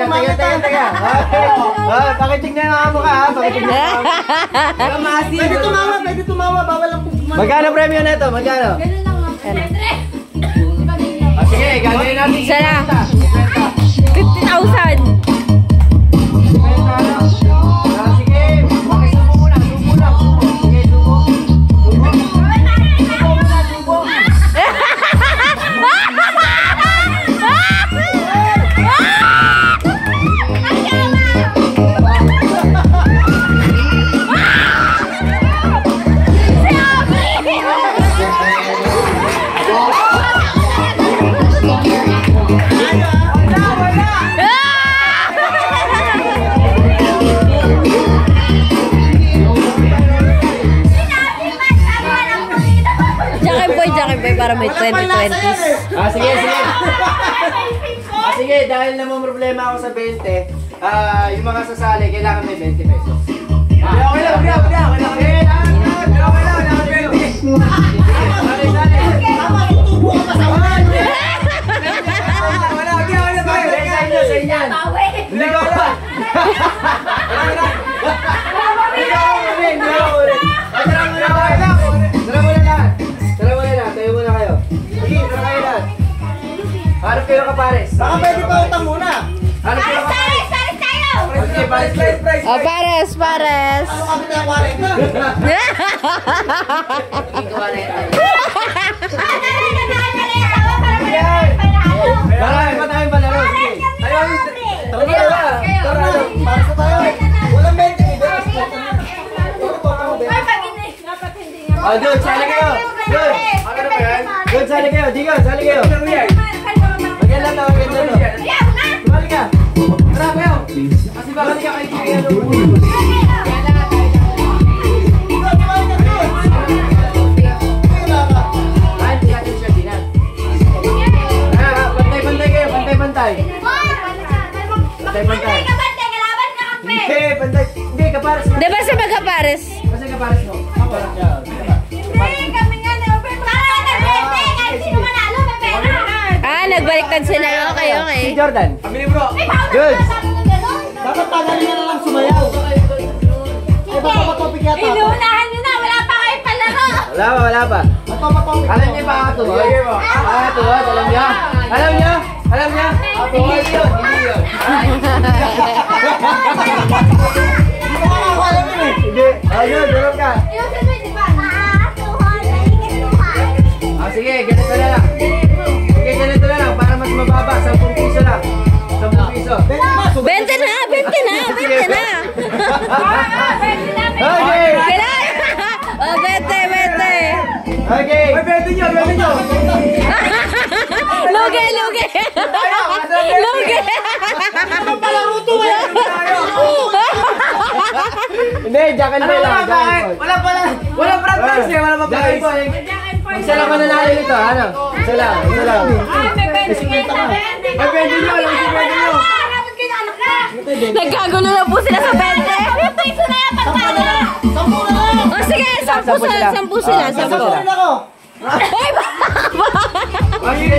Teka. Pakitignan yung mga mukha, ha? Pakitignan yung mga mukha. Pwede tumawa. Bawal lang po kumano. Magkano premyo na ito? Magkano? Ganun lang ako. Sige, gagawin natin. Isa na. 50,000. Para may 2020s. Sige, dahil naman problema ako sa 20, yung mga sasali, kailangan may 20 pesos. Okay lang. Harap kayo kapares. Baka pwede pa utang muna. Harap kayo kapares. Pares. Oh, pares. Ano kami na 40? Marami pa tayong palaro. Para sa tayo. Walang 20. Dude, sali kayo. Dude, sali kayo. Digo, sali kayo. Maganda to. Sumali ka. Tara kayo. Kasi baka di ka kayo kaya Pantay. Hindi, kapares. Di ba sa magkapares? Kasi kapares mo. Nagbaliktad sila. Okay. Si Jordan. Aminin bro. Good. Dapat tagalin na lang sumayaw. Baka matopik yata. Inuunahan nyo na. Wala pa kayo palaro. Wala pa. Alam niyo ba kakatuhod? Kakatuhod, alam niyo? Alam niyo? Kakatuhod yun. Hindi yun. Hindi. Ayun, durog ka. Sige, ganito na lang. Ganito na lang para mas mababa. 10 piso lang. 10 piso. 20 na. Okay. Oh, 20. Okay. Ay, 20 nyo. Lugi. Ano pala ruto eh? Hindi, Jack and Boy lang. Wala front prize eh. Wala pa prize. Isa lang mananalo nito, ano? Isa lang. May 20 nyo. Nagkagulo na po sila sa 20. Piso na yan pagkano. O sige, 10 sila. 10.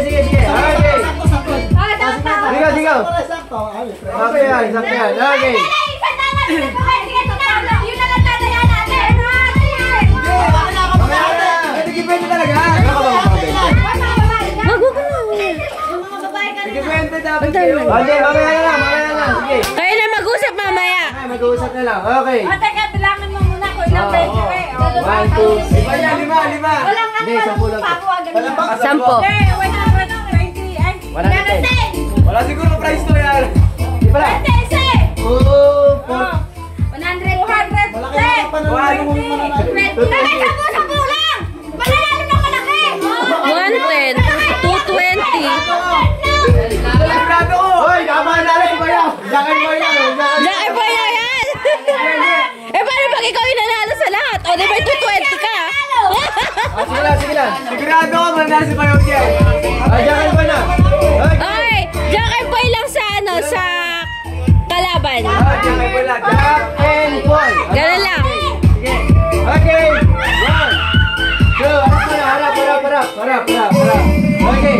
Sige. Okay. Sigaw. Okay, sakto yan. Okay. Nagigipwede talaga. Nagigipwede dapat kayo. Okay, mamaya na lang. Sige. Kayo na mag-usap mamaya. Mag-uusap na lang. Okay. Teka, bilangin mo muna kung ilang pwede ko eh. 1, 2, 5. 5. Hindi, 10 lang. 10. 110. Wala siguro price to yan. Di pala. 2, 4. 110. 220. Hoy, kabahan na rin ba yan? Jack and Boy yan. Paano pag ikaw yung nanalo sa lahat? O, di ba 220 ka? Sige lang. Sigurado ako, manalo si Bayot yan. Jack and Boy na. Okay, Jack and Boy lang sa kalaban. Jack and Boy lang. Jack and Boy. Ganun lang. Okay. 1, 2, harap. Okay. Okay.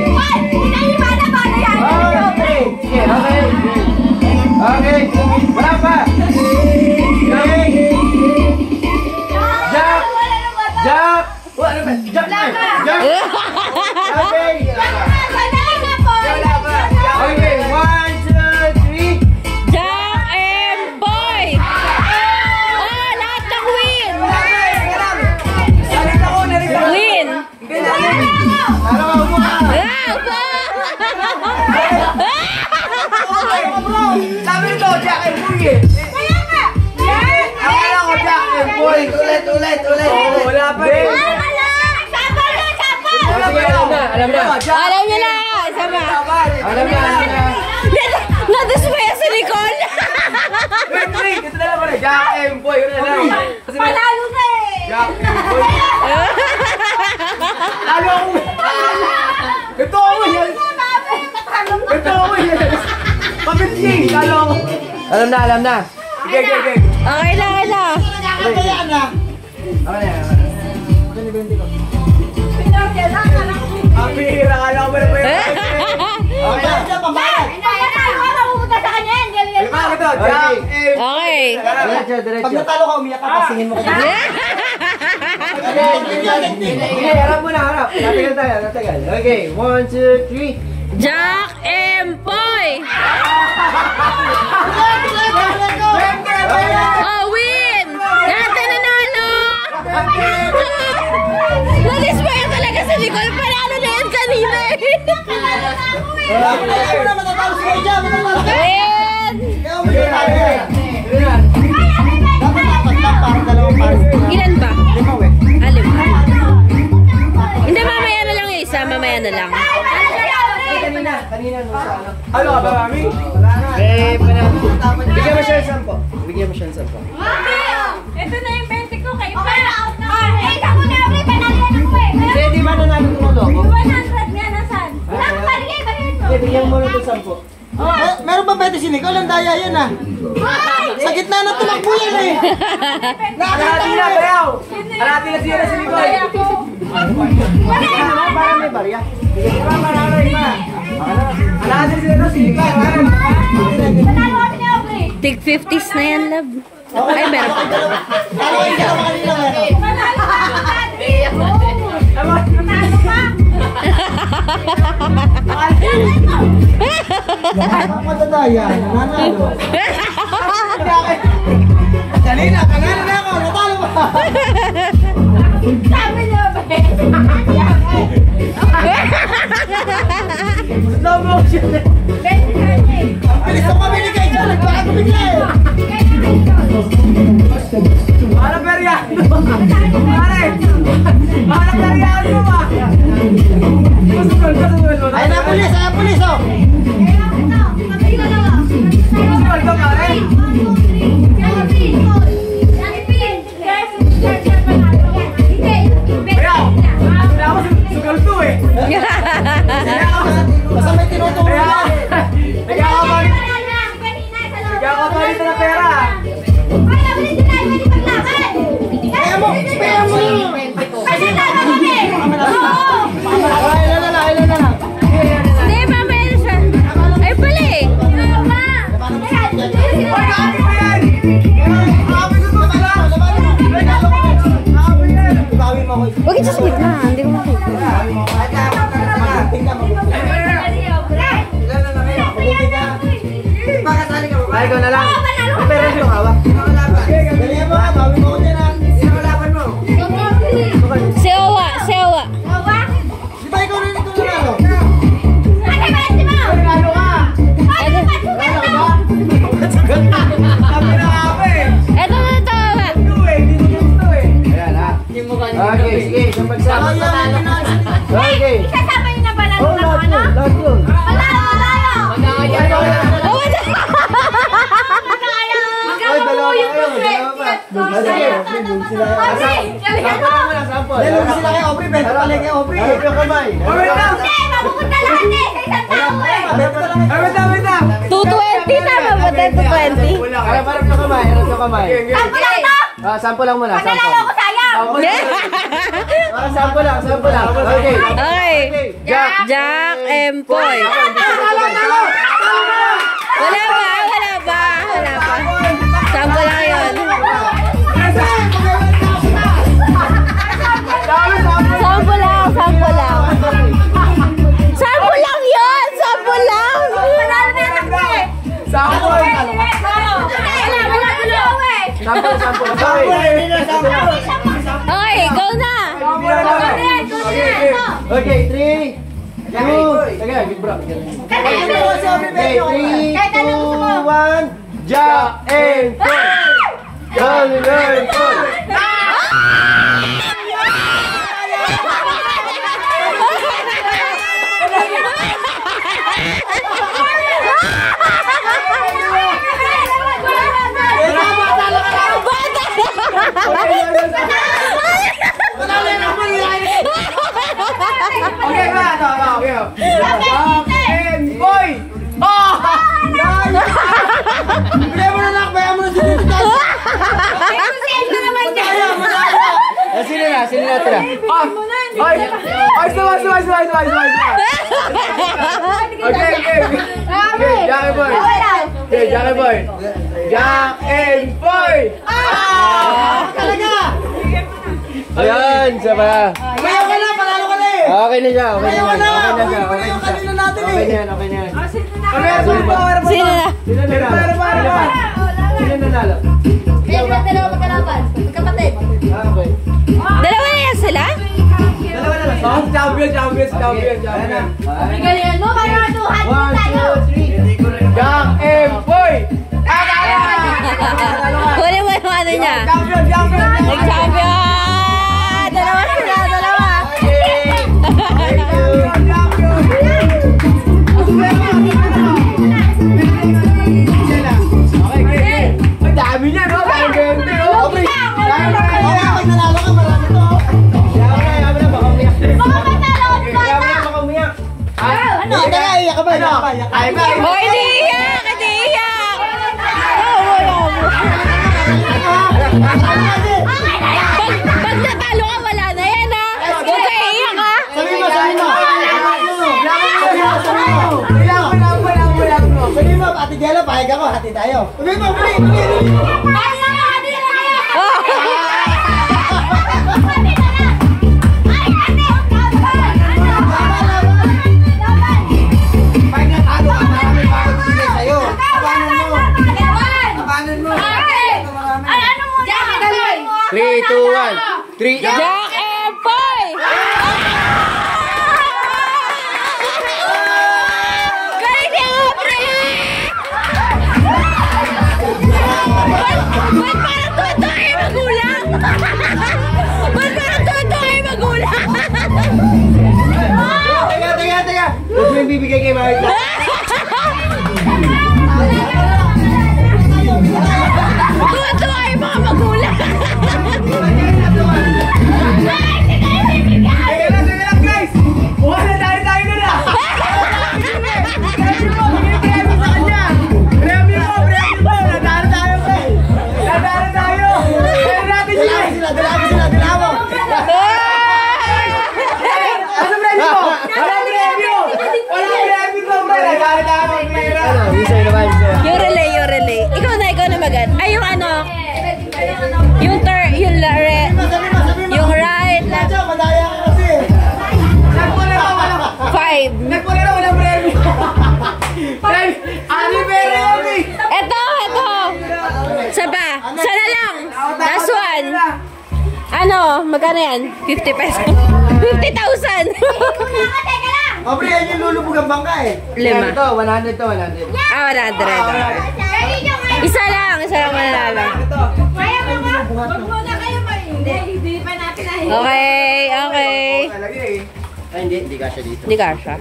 Sabi nito, Jack and Boy eh. Kaya nga! Akala ko Jack and Boy. Ulit. Wala pa eh. Sapal na, sapal! Sige, alam na. Alam niyo na. Isa ba? Alam na. Nadismaya si Nicole. Wait. Ito na lang pala. Jack and Boy. Yun na lang. Panalo na eh! Jack and Boy. Ano ako? Ito ako yan. Pabitli. Alam na. Sige. Okay na. Ang bihira ka lang. Okay na. Lima ko to. Jack and Okay. Pag natalo ka, umiyak ka, pasingin mo ka. Sige, harap muna, harap. Natagal. Okay, 1, 2, 3. Jack and Boy. Oh, win! Natin nanalo! Nadismaya talaga si Nicole. Panalo na yan kanina eh. Ayaw na, matatalo si Kuya, matatalo ka. Win! Dapat apat lang, parang dalawang pares. Ilan ba? 5 eh. Alim. Hindi, mamaya na lang yung isa. Mamaya na lang. Kanina nung sa ano. Ano ka ba, Mami? Eh, bigyan mo siya ng 10. Bigyan mo siya ng 10. Ito na yung 20 ko kay Pa. Ako na, Abre, panalian ako eh. Hindi, di ba nanalo ito ng logo? 100 nga, nasan? Wala akong baligay, baligay ko. Hindi, bigyan mo ng 10. Meron ba pwede si Nicole? Ang daya yan ah. Sa gitna ng tumakbo yan eh. Alati na, bayaw! Alati na siya na si Nicole. Kaya ako. Para may barya. Alati sila na si Nicole. Panalo kami ni Abre. Tig 50s na yan, love. Ay, meron pa. Talo kayo dalawa kanina meron. Panalo ka, Abre. Panalo ka. Ang matadaya, nanalo. Kanina na ako, natalo ba? Sabi niyo ba? Slow motion. Bilis ako mabili kayo dyan, nagbago bigla eh. Para periado. Pare. Para periado ba? Pasukal. Ayun na pulis oh. Pasukal ka pare. Bayaw. Wala ako sugal to eh. Basta may tinuturo yan. Nagkakapalit na pera. Kaya mo. Ilan na lang. Hindi, mamaya na siya. Ay, pala eh. Ibawin mo ko. Huwag ito sa gitna. Hindi ko makita. Ay, ikaw na lang. Pera siya hawak. Dali mo, bawin mo ko dyan ah. Sewa. Di ba ikaw rin ito nanalo? Sabi na nga ba eh. Eto na tawa. Ito eh, hindi mo gusto eh. Ayan ha. Okay, sige. Isang pagsama. Okay. Isasama niyo na ba na Oh, lahat yun. Lahat yun. Ay, dalawa pa kayo. Dalawa pa. Sige. Sample lang muna, sample. Dahil lumis sila kay Aubrey, bento pala kay Aubrey. Harap yung kamay. Wait lang. Wait lang. 220 tama ba tayo? 220? Harap yung kamay. Harap yung kamay. Sample lang muna. Panalalo ko sayang! Sample lang. Okay. Okay. Jack and Boy. Wala ba? Sample lang yun. Sample lang. Sample lang yun! Sample lang! Okay, go na! Okay, 3, 2, okay, big bro. Okay, 3, 2, Jack and Poy! Jack and Poy! Okay ba? Okay. Jack and Poy! Oh! Bigay mo na lang, bayan mo na si Tito Dad. Sino na tira? Ay! Ay, suwa! Okay. Okay, Jack and Poy. Okay, Jack and Poy. Jack and Poy! Talaga. Ayan, siya ba? Bayan ka na, panalo ka na eh. Okay na siya. Bayan ka na. Uli yung kanina natin eh. Okay na yan. Sino na? Sino nanalo? Dalawa magkalaban. Magkapatid. Okay. Dalawa na yan sila? Dalawa na lang. Oh, champion. Galingan mo, kaya 200 tayo. 1, 2, 3. Jack and Poy! Kunin mo yung ano niya. Champion! Nag-champion! Dalawa sila, dalawa. Okay. Ang dami niya, no? Ang ganda, no? Okay, pag nanalo ka, marami to. Yaman na, baka umiyak. Baka umiyak. Ano? Teka, iyak ka ba? Ay, ba? Oh, hindi iyak! Hindi iyak! Pag natalo ka, wala na yan, ha? Huwag ka iiyak, ha? Sabi mo. Sabi mo, Ate Jella, pahig ako, hati tayo. Sabi mo, bili. Pag natalo ka, marami pa ako bibigay sa'yo. Abangan mo. 3, 2, 1. 3, Jack and Poy! Galing niya nga, pre! Ba't parang tuwa ay magulang? Ba't parang tuwa ay magulang? Teka. Huwag mo yung bibigay kay Marita. Tuwa ay mga magulang. Teka lang, guys! Wala tayo na! Premyo sa kanya! Premyo mo! Nadaan tayo! Kaya natin yun! Dalawa. Ano premyo mo? Walang premyo ko, pre! Nadaan tayo! Yung relay. Ikaw na magan. Ay, yung ano, yung Sabi mo. yung right, left, Diyan, madaya ka kasi. 5. Nagpulero, walang premyo! Ano premyo mo, pre? Eto. Saba. Sana lang. Last one. Ano, magkano yan? 50 pesos. 50,000. Obre, yan yung lulubog ang bangka eh. 5. Ito, 100 to, 100. Ah, 100. Isa lang mananalo. Hindi pa natin na. Okay. Ay, hindi ka siya dito. Hindi ka siya.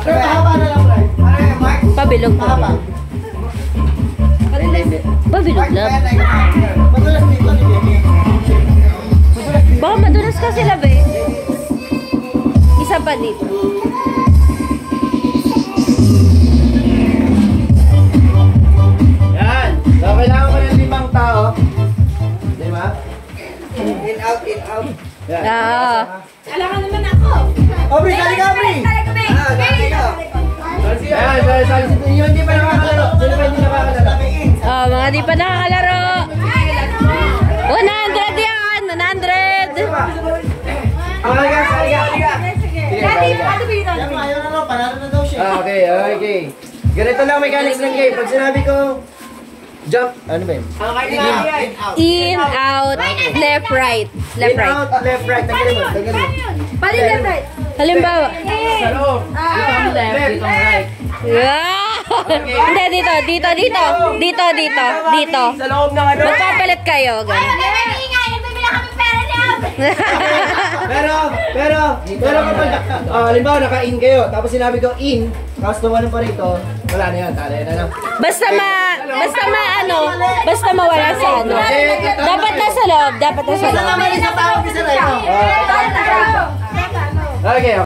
Pero mahaba na lang, Bray. Ano yung Mark? Pabilog. Mahaba. Pabilog lang. Madulas dito, di ba? Baka madulas ka sila, be. Isa pa dito. Yan. So, kailangan ko ng 5 tao. Di ba? In out. Yan. Ah. Alam ka naman ako. Obre, kali ka, Obre. Ayan, so, yung hindi pa nakakalaro. Sino pa hindi nakakalaro? Oh, mga di pa nakakalaro. 100 yan! 100! Halika. Yan, ayaw na lang, panalo na daw siya. Okay. Ganito lang mechanics ng game. Pag sinabi ko, jump, ano ba yun? In, out, left, right. Left, In, right. out, left, right. Tanggalin mo. Paano left right? Halimbawa. Sa loob. Dito ang left, dito ang right. Wow! Hindi, dito. Sa loob ng ano. Magpapalit kayo, Ay, ganun. wala na ingay. Nagbibila kami pera ni Aubrey. Pero kapag, halimbawa naka-in kayo, tapos sinabi ko in, tapos tumalan pa rito, wala na yan, tala na lang. Basta mawala sa ano. Dapat nasa loob. Isa naman, isa tao, isa na ito. Okay,